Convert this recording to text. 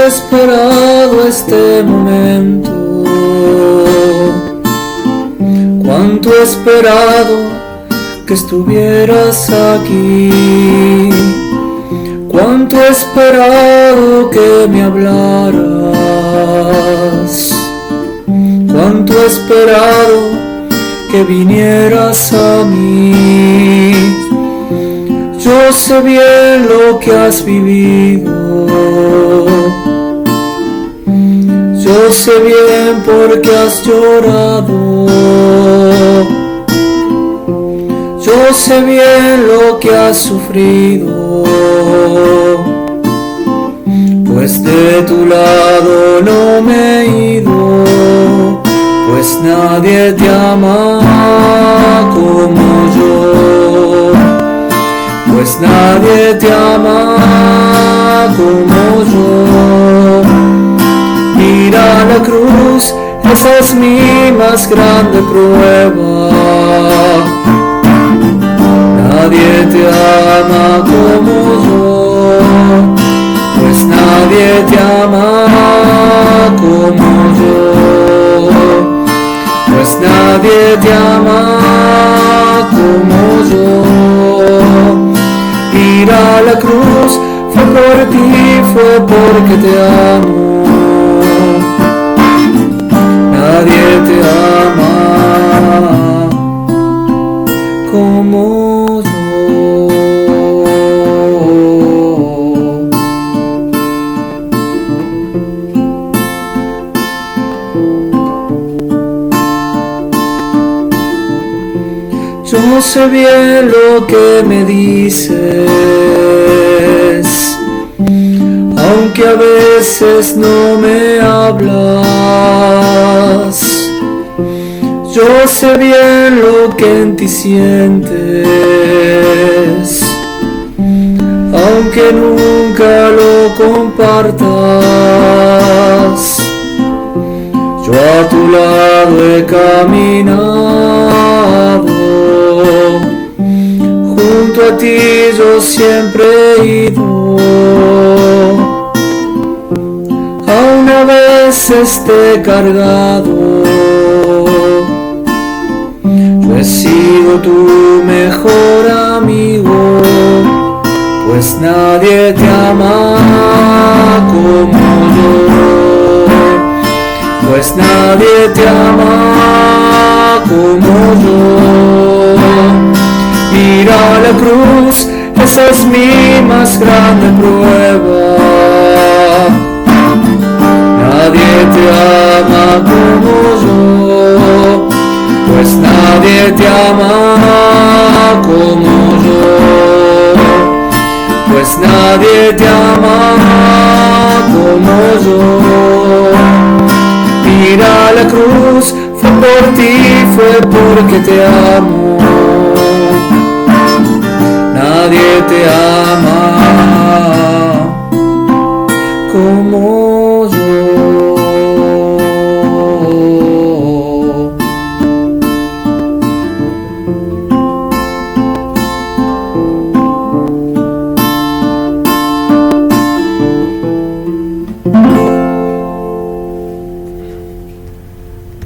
he esperado este momento, cuánto he esperado que estuvieras aquí, cuánto he esperado que me hablaras, cuánto he esperado que vinieras a mí. Yo sé bien lo que has vivido, yo sé bien por qué has llorado, yo sé bien lo que has sufrido, pues de tu lado no me he ido, pues nadie te ama como yo, pues nadie te ama como yo. Mira la cruz, esa es mi más grande prueba. Nadie te ama como yo, pues nadie te ama como yo, pues nadie te ama como yo. Mira la cruz, fue por ti, fue porque te amo. Nadie te ama como yo. Yo sé bien lo que me dices, aunque a veces no me hablas. Yo sé bien lo que en ti sientes, aunque nunca lo compartas. Yo a tu lado he caminado, junto a ti yo siempre he ido, aún a veces te he cargado. Yo he sido tu mejor amigo, pues nadie te ama como yo, pues nadie te ama como yo. Mira la cruz, esa es mi más grande prueba. Nadie te ama como yo, pues nadie te ama como yo, pues nadie te ama como yo. Mira la cruz, fue por ti, fue porque te amo. Nadie te ama